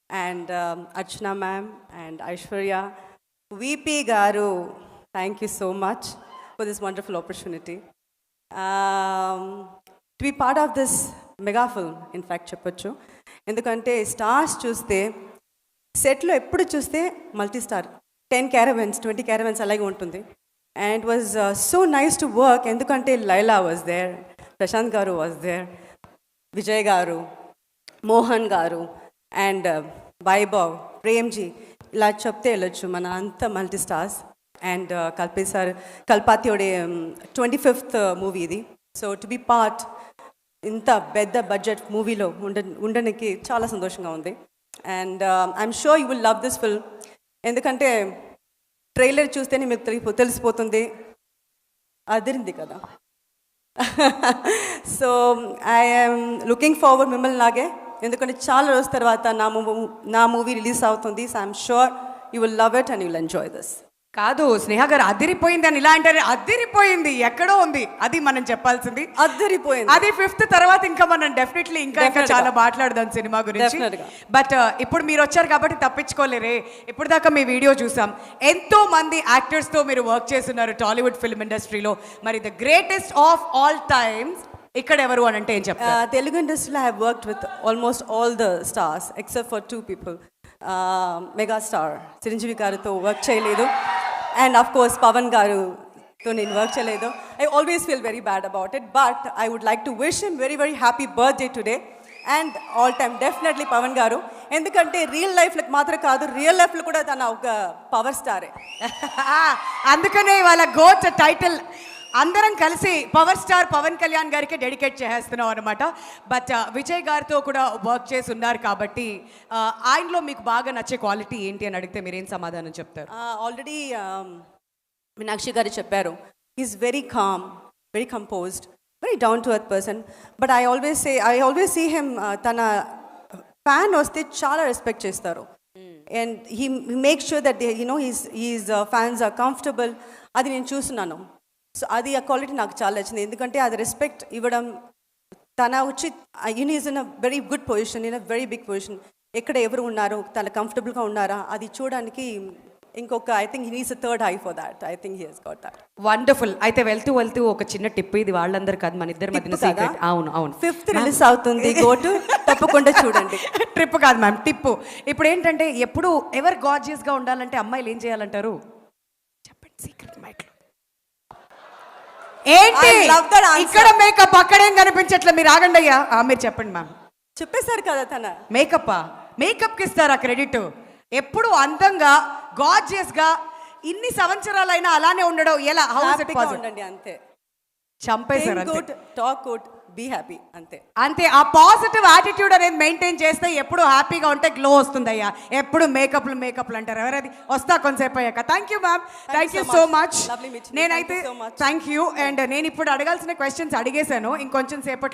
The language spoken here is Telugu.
and Archana ma'am and Aishwarya. VP Garu, thank you so much for this wonderful opportunity. To be part of this mega film, in fact, చెప్పొచ్చు ఎందుకంటే స్టార్స్ చూస్తే సెట్లో ఎప్పుడు చూస్తే మల్టీ స్టార్ 10 caravans 20 caravans అలాగే ఉంటుంది. And it was so nice to work ఎందుకంటే లైలా వాజ్ దేర్, ప్రశాంత్ గారు వాజ్ దేర్, విజయ్ గారు, మోహన్ గారు అండ్ వైభవ్, ప్రేమ్జీ, ఇలా చెప్తే వెళ్ళొచ్చు మన అంత మల్టీ స్టార్స్. అండ్ కల్పాతియోడే 25th మూవీ ఇది. సో టు బి పార్ట్ ఇంత పెద్ద బడ్జెట్ మూవీలో ఉండడానికి చాలా సంతోషంగా ఉంది. And I'm sure you will love this film ఎందుకంటే ట్రైలర్ చూస్తేనే మీకు తెలిసిపోతుంది, అదిరింది కదా. సో ఐఎమ్ లుకింగ్ ఫార్వర్డ్ మిమ్మల్ని లాగే, ఎందుకంటే చాలా రోజుల తర్వాత నా మూవీ రిలీజ్ అవుతుంది. So I'm sure you will love it and you will enjoy this. కాదు స్నేహ గారు అదిరిపోయింది అని ఇలా అంటారు, అదిరిపోయింది ఎక్కడో ఉంది, అది మనం చెప్పాల్సింది. అదిరిపోయింది, అది 5th తర్వాత ఇంకా మనం డెఫినెట్లీ ఇంకా చాలా మాట్లాడదాం సినిమా గురించి. బట్ ఇప్పుడు మీరు వచ్చారు కాబట్టి తప్పించుకోలేరే. ఇప్పుడు దాకా మీ వీడియో చూసాం, ఎంతో మంది యాక్టర్స్ తో మీరు వర్క్ చేస్తున్నారు టాలీవుడ్ ఫిల్మ్ ఇండస్ట్రీలో. మరి the greatest of all times ఇక్కడ ఎవరు అని అంటే ఏం చెప్తారు? తెలుగు ఇండస్ట్రీలో I have worked with almost all the stars except for 2 people. Megastar Chiranjeevi గారితో వర్క్ చేయలేదు, అండ్ ఆఫ్ కోర్స్ పవన్ గారుతో నేను వర్క్ చేయలేదు. I always feel very bad about it, but I would like to wish him very very happy birthday today and all time definitely Pavan garu. ఎందుకంటే రియల్ లైఫ్లో మాత్రం కాదు, రియల్ లైఫ్లో కూడా తన ఒక పవర్ స్టారే. అందుకనే వాళ్ళ గోట్ టైటిల్ అందరం కలిసి పవర్ స్టార్ పవన్ కళ్యాణ్ గారికి డెడికేట్ చేస్తున్నాం అనమాట. బట్ విజయ్ గారితో కూడా వర్క్ చేసి ఉన్నారు కాబట్టి ఆయనలో మీకు బాగా నచ్చే క్వాలిటీ ఏంటి అని అడిగితే మీరేం సమాధానం చెప్తారు? ఆల్రెడీ మీనాక్షి గారు చెప్పారు, is very calm, very composed, very down to earth person. But I always see him, తన ఫ్యాన్ వస్తే చాలా రెస్పెక్ట్ చేస్తారు. And he make sure that his fans are comfortable. అది నేను చూస్తున్నాను. సో అది ఆ క్వాలిటీ నాకు చాలా నచ్చింది, ఎందుకంటే అది రెస్పెక్ట్ ఇవ్వడం. తన వచ్చి is in a very good position, in a very big position. ఎక్కడ ఎవరు ఉన్నారు, తన కంఫర్టబుల్గా ఉన్నారా అది చూడడానికి ఇంకొక I think he needs a third eye for that. I think he has got that. Wonderful. అయితే వెళ్తూ ఒక చిన్న టిప్, ఇది వాళ్ళందరూ కాదు మన ఇద్దరి మధ్యన సీక్రెట్. అవును 5th రిలీజ్ అవుతుంది, గోటు తప్పకుండా చూడండి. ట్రిప్ కాదు మ్యామ్, టిప్పు. ఇప్పుడు ఏంటంటే ఎప్పుడు ఎవరు గార్జియస్గా ఉండాలంటే అమ్మాయిలు ఏం చేయాలంటారు? చెప్పండి సీక్రెట్ మైట్లో. ఏంటి ఇక్కడ మేకప్ అక్కడేం కనిపించట్లే, మీరు ఆగండి అయ్యా. మీరు చెప్పండి మ్యామ్. చెప్పేశారు కదా, తన మేకప్కి ఇస్తారా క్రెడిట్? ఎప్పుడు అందంగా గార్జియస్గా ఇన్ని సంవత్సరాలైనా అలానే ఉండడం ఎలా? ఉండండి అంతే, చంపేశారు. Good talk good, be happy అంతే. ఆ పాజిటివ్ యాటిట్యూడ్ అనేది మెయింటైన్ చేస్తే ఎప్పుడు హ్యాపీగా ఉంటే గ్లో వస్తుంది అయ్యా. ఎప్పుడు మేకప్లు అంటారు, ఎవరది వస్తా కొంతసేపు అయ్యాక. Thank you ma'am, thank you so much. నేనైతే థ్యాంక్ యూ. అండ్ నేను ఇప్పుడు అడగాల్సిన క్వశ్చన్స్ అడిగేశాను, ఇంకొంచెం సేపట్లో